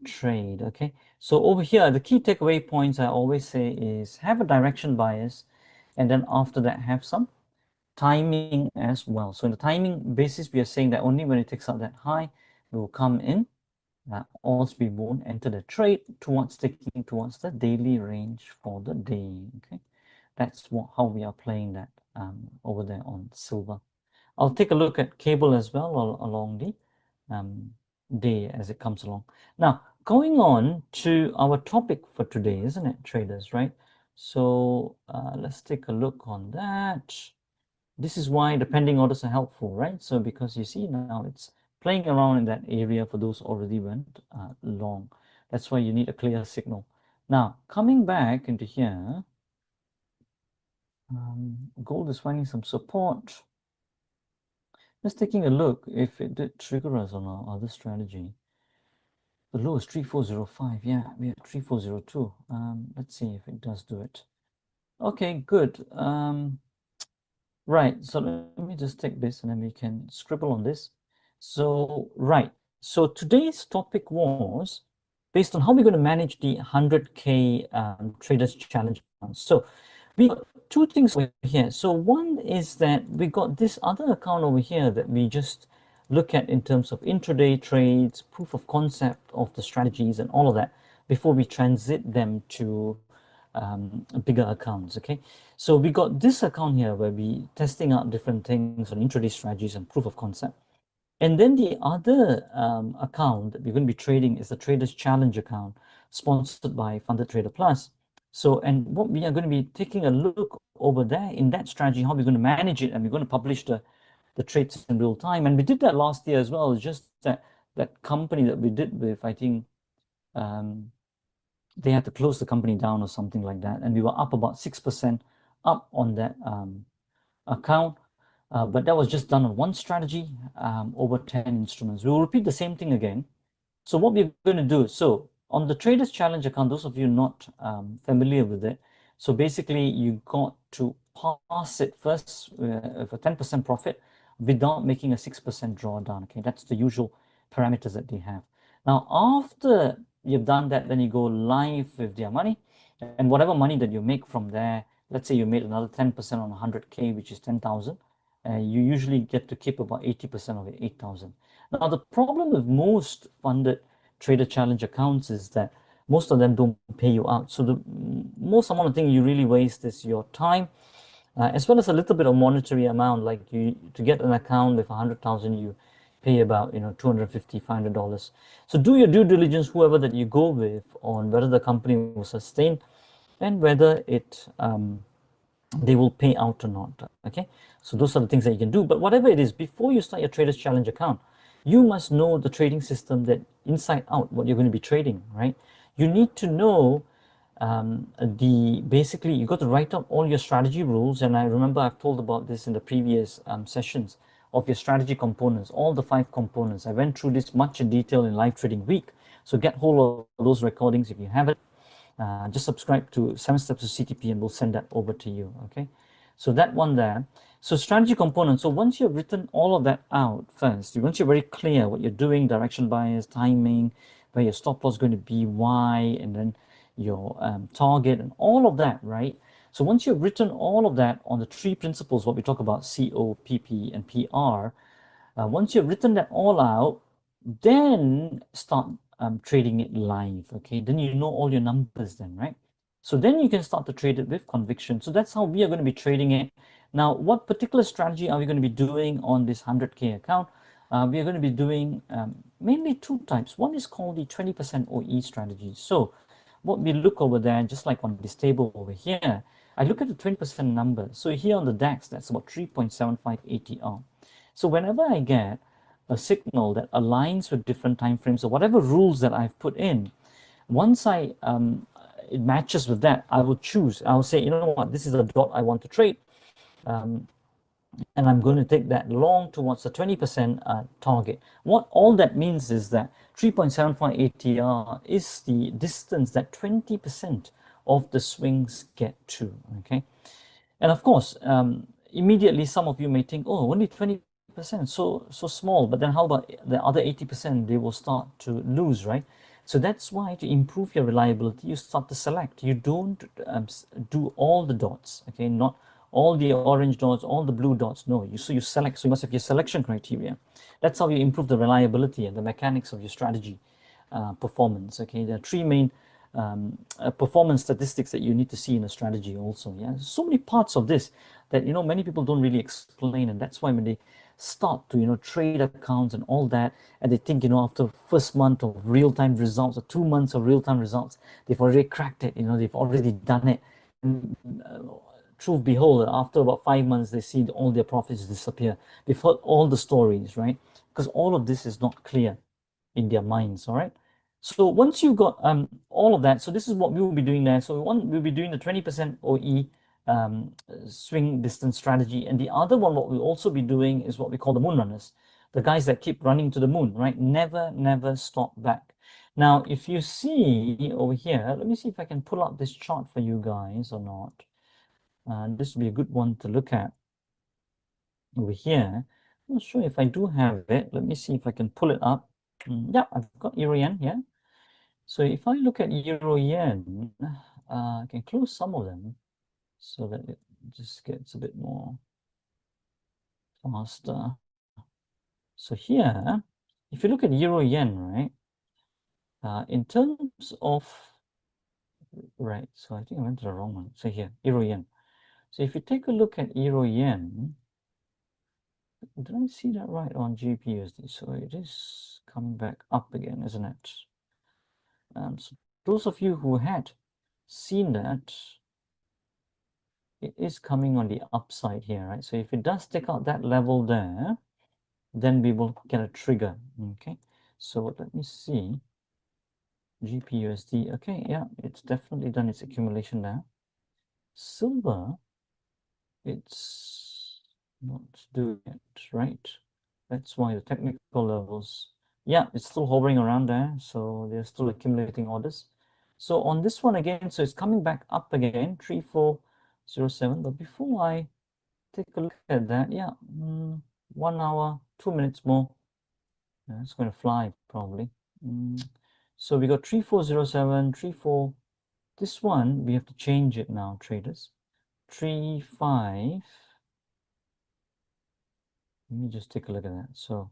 trade, okay? So over here, the key takeaway points I always say is have a direction bias, and then after that have some timing as well. So in the timing basis, we are saying that only when it takes out that high, it will come in. Also, we won't enter the trade towards taking towards the daily range for the day. Okay, that's how we are playing that over there on silver. I'll take a look at cable as well along the day as it comes along. Now, going on to our topic for today, isn't it, traders, right? So let's take a look on that. This is why the pending orders are helpful, right? So because you see now it's playing around in that area for those already went long. That's why you need a clear signal. Now, coming back into here, gold is finding some support. Just taking a look if it did trigger us on our other strategy. The low is 3405. Yeah, we are 3402. Let's see if it does do it. Okay, good. Right, so let me just take this and then we can scribble on this. So, right, so today's topic was based on how we're going to manage the 100K Traders Challenge. So, we got two things over here. So, one is that we got this other account over here that we just look at in terms of intraday trades, proof of concept of the strategies, and all of that before we transit them to bigger accounts. Okay, so we got this account here where we testing out different things on intraday strategies and proof of concept. And then the other account that we're going to be trading is the Traders Challenge account, sponsored by Funded Trader Plus. So, and what we are going to be taking a look over there in that strategy, how we're going to manage it, and we're going to publish the trades in real time. And we did that last year as well. It's just that company that we did with, I think, they had to close the company down or something like that. And we were up about 6% up on that account. But that was just done on one strategy over 10 instruments. We will repeat the same thing again. So what we're going to do, so on the Traders Challenge account, those of you not familiar with it, so basically you got to pass it first for 10% profit without making a 6% drawdown. Okay, that's the usual parameters that they have. Now, after you've done that, then you go live with their money, and whatever money that you make from there, let's say you made another 10% on 100K, which is 10,000, you usually get to keep about 80% of it, 8,000. Now, the problem with most funded Trader Challenge accounts is that most of them don't pay you out. So the most amount of thing you really waste is your time, as well as a little bit of monetary amount. Like you, to get an account with 100,000, you pay about, $250, $500. So do your due diligence, whoever that you go with, on whether the company will sustain and whether they will pay out or not. Okay, so those are the things that you can do. But whatever it is, before you start your Traders Challenge account, you must know the trading system, that inside out, what you're going to be trading, right? You need to know basically you got to write up all your strategy rules. And I remember I've told about this in the previous sessions of your strategy components, all the 5 components. I went through this much in detail in Live Trading Week. So get hold of those recordings if you haven't. Just subscribe to 7 Steps to CTP and we'll send that over to you. Okay, so that one there. So strategy component. So once you've written all of that out first, once you're very clear what you're doing, direction bias, timing, where your stop loss is going to be, why, and then your target and all of that, right? So once you've written all of that on the 3 principles, what we talk about, CO, PP, and PR, once you've written that all out, then start trading it live. Okay, then you know all your numbers then, right? So then you can start to trade it with conviction. So that's how we are going to be trading it. Now, what particular strategy are we going to be doing on this 100K account? We are going to be doing mainly 2 types. One is called the 20% OE strategy. So what we look over there, just like on this table over here, I look at the 20% number. So here on the DAX, that's about 3.75 ATR. So whenever I get a signal that aligns with different time frames or whatever rules that I've put in, once it matches with that, I will choose. I will say, you know what, this is the dot I want to trade. And I'm going to take that long towards the 20% target. What all that means is that 3.75 ATR is the distance that 20% of the swings get to, okay? And of course, immediately some of you may think, oh, only 20%, so small. But then how about the other 80%? They will start to lose, right? So that's why, to improve your reliability, you start to select. You don't do all the dots, okay? Not all the orange dots, all the blue dots. No, so you select. So you must have your selection criteria. That's how you improve the reliability and the mechanics of your strategy performance. Okay, there are 3 main performance statistics that you need to see in a strategy also. Yeah, so many parts of this that many people don't really explain, and that's why when they start to trade accounts and all that, and they think after first month of real-time results or 2 months of real-time results, they've already cracked it. They've already done it. And, truth behold, after about 5 months, they see all their profits disappear. They've heard all the stories, right? Because all of this is not clear in their minds. All right. So once you've got all of that, so this is what we will be doing there. So we'll be doing the 20% OE swing distance strategy, and the other one, what we'll also be doing, is what we call the moon runners, the guys that keep running to the moon, right? Never stop back. Now, if you see over here, let me see if I can pull up this chart for you guys or not. This would be a good one to look at over here. I'm not sure if I do have it. Let me see if I can pull it up. Yeah, I've got Euro Yen here. So if I look at Euro Yen, I can close some of them so that it just gets a bit more faster. So here, if you look at Euro Yen, right, in terms of, right, so I think I went to the wrong one. So here, Euro Yen. So if you take a look at Euro Yen, did I see that right on GBPUSD? So it is coming back up again, isn't it? So those of you who had seen that, it is coming on the upside here, right? So if it does take out that level there, then we will get a trigger, okay? So let me see. GBPUSD, okay, yeah, it's definitely done its accumulation now. Silver, it's not doing it, right? That's why the technical levels, yeah, it's still hovering around there. So they're still accumulating orders. So on this one again, so it's coming back up again, 3407. But before I take a look at that, yeah, 1 hour, 2 minutes more. Yeah, it's going to fly probably. So we got 3407, 34. This one, we have to change it now, traders. 35. Let me just take a look at that. So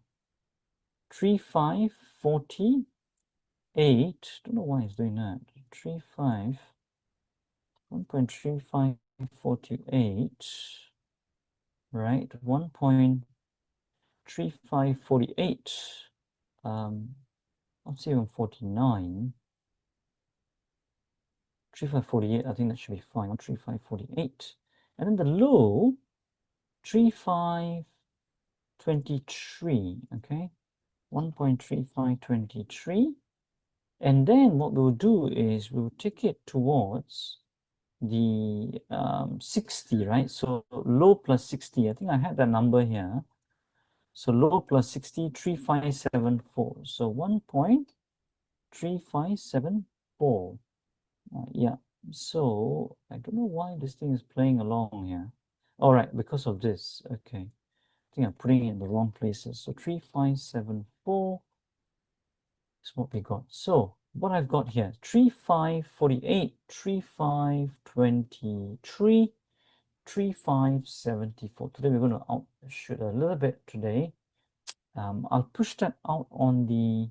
3548. Don't know why it's doing that. 35, 1.3548. Right, 1.3548. Let's even 49. 3548, I think that should be fine. 13548. And then the low, 3523, okay? 1.3523. And then what we'll do is we'll take it towards the 60, right? So low plus 60, I think I had that number here. So low plus 60, 3574. So 1.3574. Yeah, so I don't know why this thing is playing along here. All right, because of this. Okay, I think I'm putting it in the wrong places. So 3574 is what we got. So what I've got here, 3548, 3523, 3574. Today we're going to outshoot a little bit today. I'll push that out on the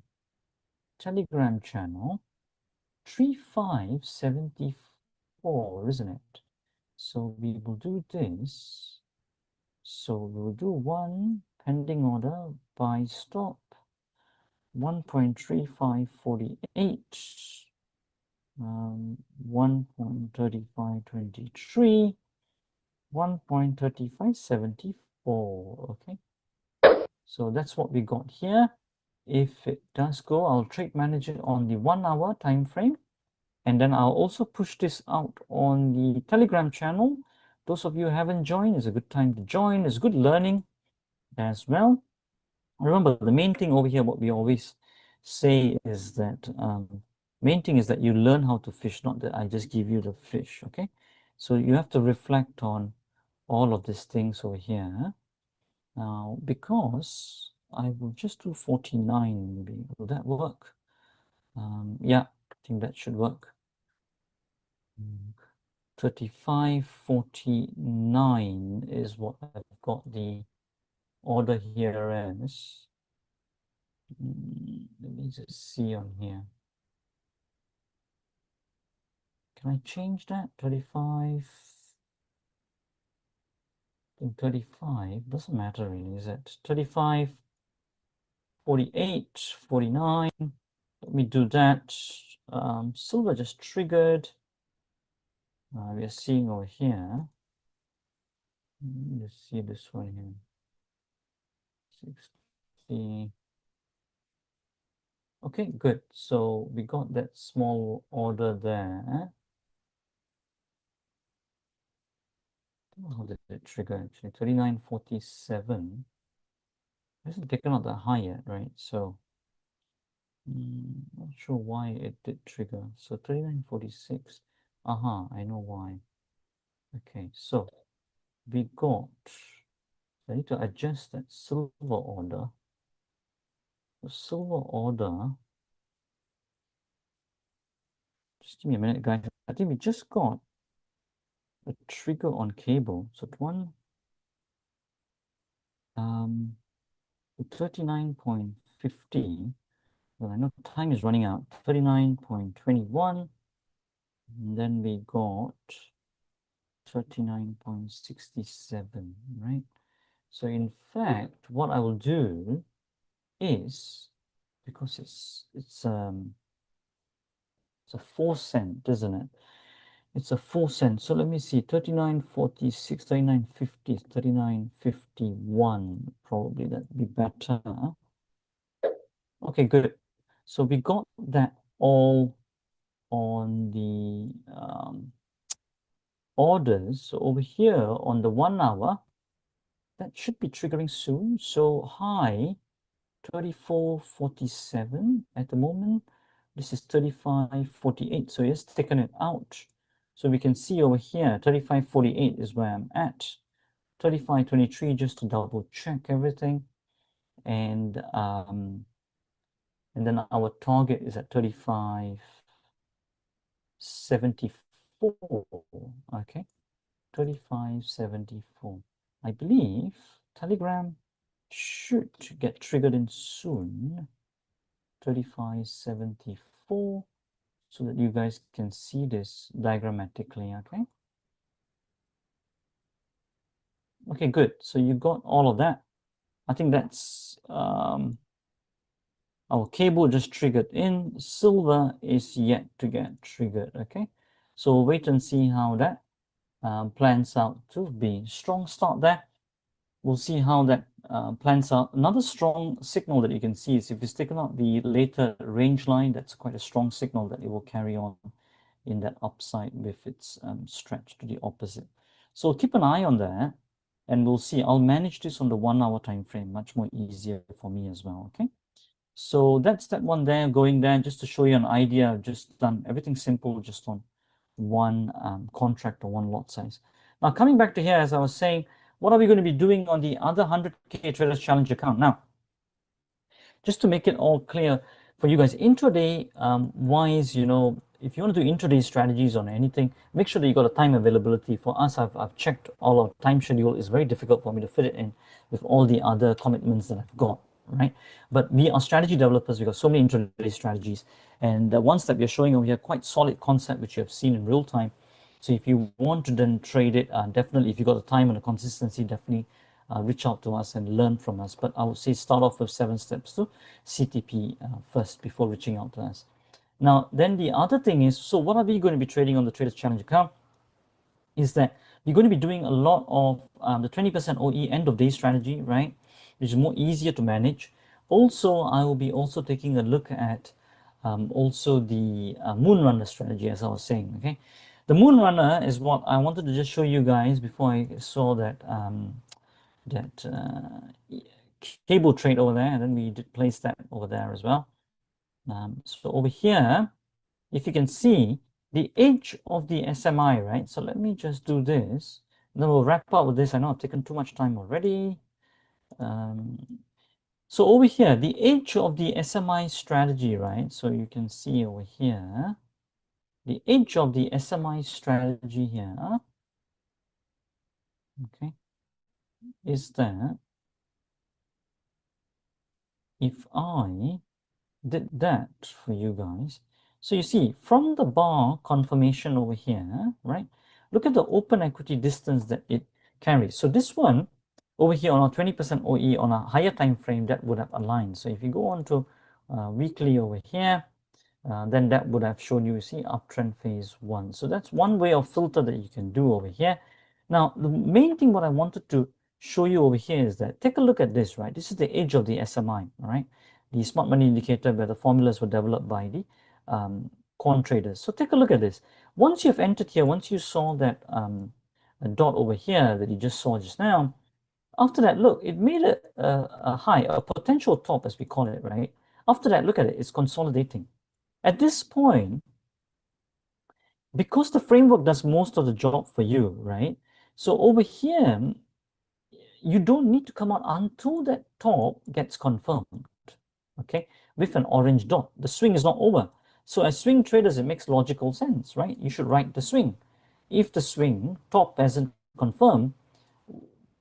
Telegram channel. 3574, isn't it? So we will do this. So we'll do one pending order buy stop 1.3548, 1.3523, 1.3574. Okay, so that's what we got here. If it does go, I'll trade manage it on the 1 hour time frame. And then I'll also push this out on the Telegram channel. Those of you who haven't joined, it's a good time to join. It's good learning as well. Remember, the main thing over here, what we always say is that main thing is that you learn how to fish, not that I just give you the fish, okay? So you have to reflect on all of these things over here. Now, because I will just do 49 maybe. Will that work? Yeah, I think that should work. 3549 is what I've got the order here as. Let me just see on here. Can I change that? 35. I think 35 doesn't matter really, is it? 35, 48, 49. Let me do that. Silver just triggered. We are seeing over here. Let me just see this one here. 60. Okay, good. So we got that small order there. How did it trigger actually? 39.47. It hasn't taken out that high yet, right? So not sure why it did trigger. So 39.46. I know why. Okay, so we got, I need to adjust that silver order. The silver order, just give me a minute, guys. I think we just got a trigger on cable. So one 39.50. Well, I know time is running out. 39.21. And then we got 39.67, right? So in fact, what I will do is, because it's a 4 cent, isn't it? It's a 4 cent. So let me see, 39.46, 39.50, 39.51. Probably that'd be better. Okay, good. So we got that all on the orders. So over here on the 1 hour, that should be triggering soon. So high 34.47 at the moment. This is 35.48, so it's taken it out. So we can see over here 35.48 is where I'm at. 35.23 just to double check everything, and then our target is at 35.74. Okay, 35.74. I believe Telegram should get triggered in soon. 35.74, so that you guys can see this diagrammatically. Okay. Okay, good. So you got all of that. I think that's our cable just triggered in. Silver is yet to get triggered. Okay, so we'll wait and see how that plans out to be. Strong start there. We'll see how that plans out. Another strong signal that you can see is if you stick out the later range line, that's quite a strong signal that it will carry on in that upside with its stretch to the opposite. So keep an eye on that, and we'll see. I'll manage this on the 1 hour time frame, much more easier for me as well. Okay, so that's that one there, going there, just to show you an idea. I've just done everything simple, just on one contract or one lot size. Now coming back to here, as I was saying, what are we going to be doing on the other 100K Traders Challenge account? Now, just to make it all clear for you guys, intraday wise, you know, if you want to do intraday strategies on anything, make sure that you got a time availability. For us, I've checked all our time schedule. It's very difficult for me to fit it in with all the other commitments that I've got, right? But we are strategy developers. We've got so many intraday strategies. And the ones that we're showing over here, quite solid concept, which you have seen in real time. So if you want to then trade it, definitely, if you got the time and the consistency, definitely reach out to us and learn from us. But I would say start off with 7 steps to CTP first before reaching out to us. Now, then the other thing is, so what are we going to be trading on the Traders Challenge account? Is that we're going to be doing a lot of the 20% OE end of day strategy, right? Which is more easier to manage. Also, I will be also taking a look at also the Moonrunner strategy, as I was saying, okay? The Moonrunner is what I wanted to just show you guys before I saw that cable trade over there, and then we did place that over there as well. So over here, if you can see the edge of the SMI, right? So let me just do this. Then we'll wrap up with this. I know I've taken too much time already. So over here, the edge of the SMI strategy, right? So you can see over here, the edge of the SMI strategy here, okay, is that if I did that for you guys, so you see from the bar confirmation over here, right? Look at the open equity distance that it carries. So this one over here on our 20% OE on a higher time frame, that would have aligned. So if you go on to weekly over here, then that would have shown you, see, uptrend phase 1. So that's one way of filter that you can do over here. Now, the main thing what I wanted to show you over here is that, take a look at this, right? This is the edge of the SMI, all right? The smart money indicator where the formulas were developed by the quant traders. So take a look at this. Once you've entered here, once you saw that a dot over here that you just saw just now, after that, look, it made a high, a potential top as we call it, right? After that, look at it, it's consolidating. At this point, because the framework does most of the job for you, right? So over here, you don't need to come out until that top gets confirmed, okay, with an orange dot. The swing is not over. So as swing traders, it makes logical sense, right? You should ride the swing. If the swing top hasn't confirmed,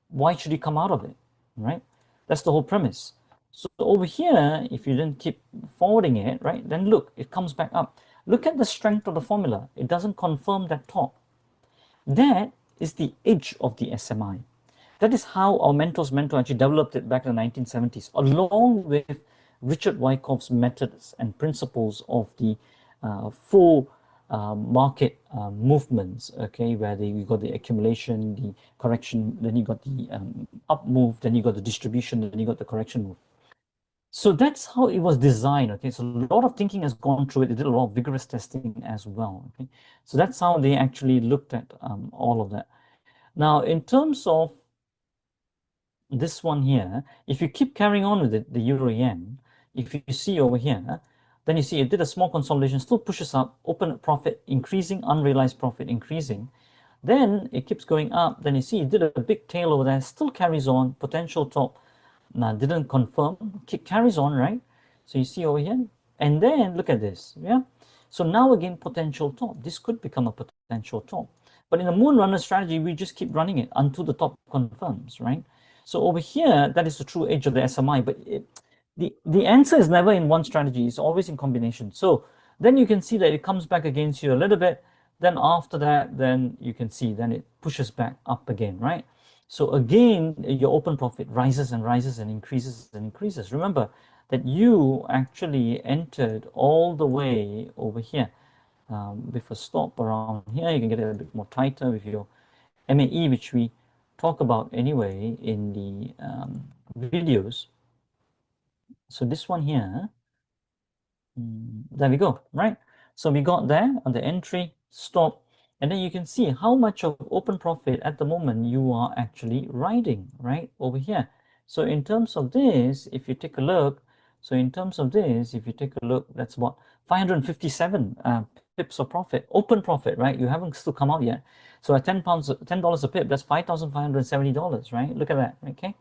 why should you come out of it, right? That's the whole premise. So over here, if you didn't keep forwarding it, right, then look, it comes back up. Look at the strength of the formula. It doesn't confirm that top. That is the edge of the SMI. That is how our mentor's mentor actually developed it back in the 1970s, along with Richard Wyckoff's methods and principles of the full market movements, okay, where you got the accumulation, the correction, then you got the up move, then you got the distribution, then you got the correction move. So that's how it was designed, okay? So a lot of thinking has gone through it. They did a lot of vigorous testing as well, okay? So that's how they actually looked at all of that. Now, in terms of this one here, if you keep carrying on with it, the euro yen, if you see over here, then you see it did a small consolidation, still pushes up, open profit increasing, unrealized profit increasing. Then it keeps going up. Then you see it did a big tail over there, still carries on, potential top. Now didn't confirm, carries on, right? So you see over here, and then look at this, yeah. So now again, potential top. This could become a potential top. But in the moon runner strategy, we just keep running it until the top confirms, right? So over here, that is the true edge of the SMI. But the answer is never in one strategy. It's always in combination. So then you can see that it comes back against you a little bit. Then after that, then you can see, then it pushes back up again, right? So again, your open profit rises and rises and increases and increases. Remember that you actually entered all the way over here with a stop around here. You can get it a bit more tighter with your MAE, which we talk about anyway in the videos. So this one here, there we go, right? So we got there on the entry, stop, and then you can see how much of open profit at the moment you are actually riding, right, over here. So in terms of this, if you take a look, that's about 557 pips of profit, open profit, right? You haven't still come out yet. So at $10 a pip, that's $5,570, right? Look at that, okay?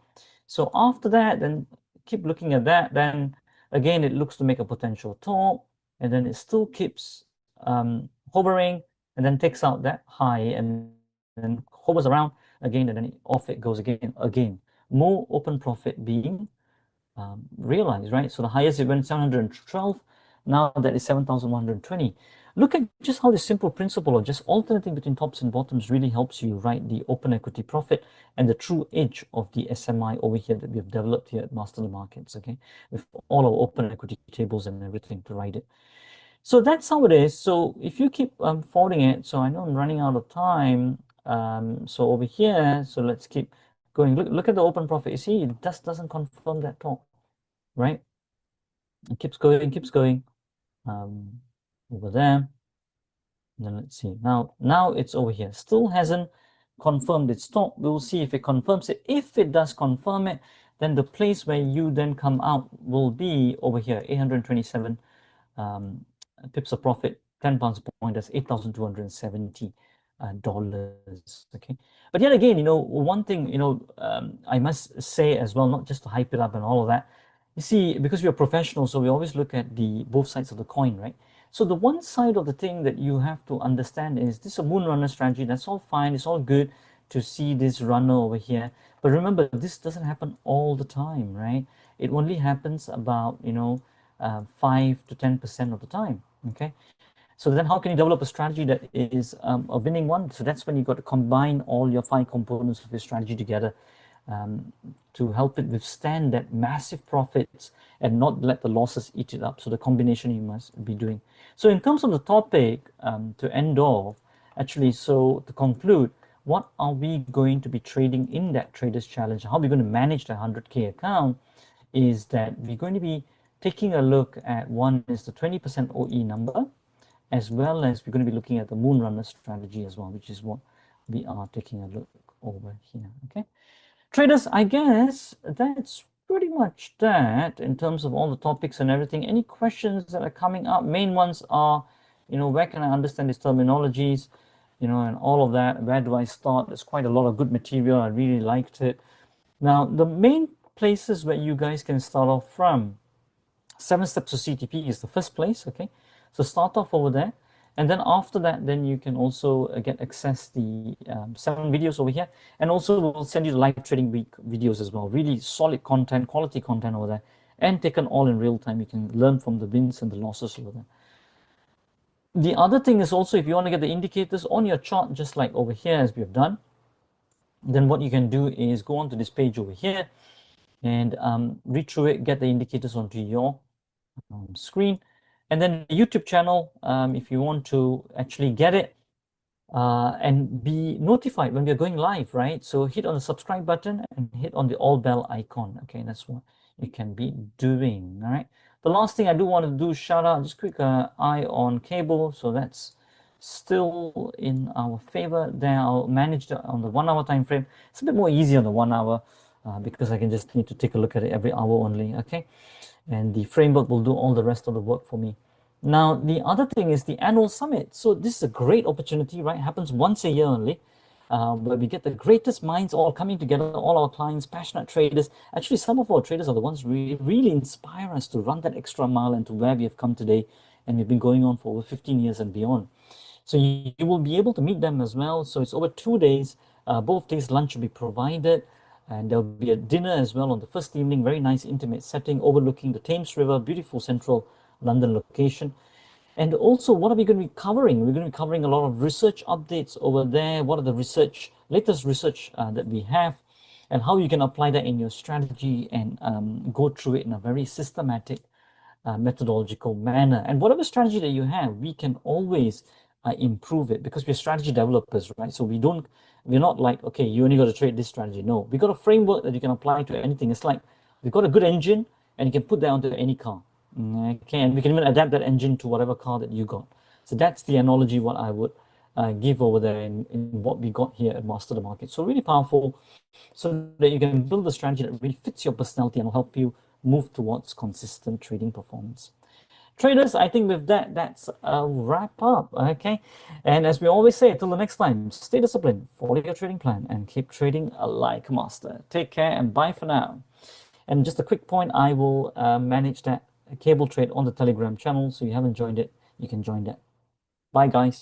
So after that, then keep looking at that, then again, it looks to make a potential top, and then it still keeps hovering, and then takes out that high, and then hovers around again, and then off it goes again. Again, more open profit being realized, right? So the highest it went 712, now that is 7,120. Look at just how the simple principle of just alternating between tops and bottoms really helps you write the open equity profit and the true edge of the SMI over here that we've developed here at MasterTheMarkets, okay? With all our open equity tables and everything to write it. So that's how it is. So if you keep folding it, so I know I'm running out of time. So over here, so let's keep going. Look at the open profit. You see, it just doesn't confirm that top, right? It keeps going over there. And then let's see. Now it's over here. Still hasn't confirmed its top. We'll see if it confirms it. If it does confirm it, then the place where you then come out will be over here, 827 pips of profit, 10 pounds a point. That's $8,270. Okay, but yet again, one thing, I must say as well, not just to hype it up and all of that. You see, because we're professionals, so we always look at the both sides of the coin, right? So the one side of the thing that you have to understand is this is a moon runner strategy. That's all fine. It's all good to see this runner over here. But remember, this doesn't happen all the time, right? It only happens about 5 to 10% of the time. Okay. So then how can you develop a strategy that is a winning one? So that's when you got to combine all your 5 components of your strategy together to help it withstand that massive profits and not let the losses eat it up. So the combination you must be doing. So in terms of the topic, to end off, actually, so to conclude, what are we going to be trading in that Traders Challenge? How are we going to manage the 100K account? Is that we're going to be taking a look at, one is the 20% OE number, as well as we're going to be looking at the moon runner strategy as well, which is what we are taking a look over here. Okay, traders, I guess that's pretty much that in terms of all the topics and everything. Any questions that are coming up? Main ones are, where can I understand these terminologies, and all of that? Where do I start? There's quite a lot of good material. I really liked it. Now, the main places where you guys can start off from, 7 steps to CTP is the first place. Okay, so start off over there, and then after that, then you can also get access the 7 videos over here, and also we'll send you the live trading week videos as well. Really solid content, quality content over there, and taken all in real time. You can learn from the wins and the losses over there. The other thing is also, if you want to get the indicators on your chart, just like over here as we have done, then what you can do is go onto this page over here and read through it, get the indicators onto your screen, and then the YouTube channel, if you want to actually get it and be notified when we're going live, right? So hit on the subscribe button and hit on the all bell icon. Okay, that's what you can be doing. All right, the last thing I do want to do, shout out, just quick eye on cable. So that's still in our favor there. I'll manage on the 1 hour time frame. It's a bit more easy on the 1 hour. because I can just need to take a look at it every hour only, okay? And the framework will do all the rest of the work for me. Now, the other thing is the annual summit. So this is a great opportunity, right? It happens once a year only, where we get the greatest minds all coming together, all our clients, passionate traders. Actually, some of our traders are the ones who really inspire us to run that extra mile and to where we have come today. And we've been going on for over 15 years and beyond. So you will be able to meet them as well. So it's over 2 days. Both days lunch will be provided. And there'll be a dinner as well on the first evening, very nice intimate setting overlooking the Thames River, beautiful central London location. And also, what are we going to be covering? We're going to be covering a lot of research updates over there. What are the latest research that we have, and how you can apply that in your strategy and go through it in a very systematic methodological manner. And whatever strategy that you have, we can always improve it because we're strategy developers, right? So we're not like, okay, you only got to trade this strategy. No, we got a framework that you can apply to anything. It's like we've got a good engine and you can put that onto any car. Okay, and we can even adapt that engine to whatever car that you got. So that's the analogy what I would give over there in what we got here at Master the Market. So really powerful, so that you can build a strategy that really fits your personality and will help you move towards consistent trading performance. Traders, I think with that, that's a wrap up, okay? And as we always say, until the next time, stay disciplined, follow your trading plan, and keep trading like a master. Take care and bye for now. And just a quick point, I will manage that cable trade on the Telegram channel, so you haven't joined it, you can join that. Bye, guys.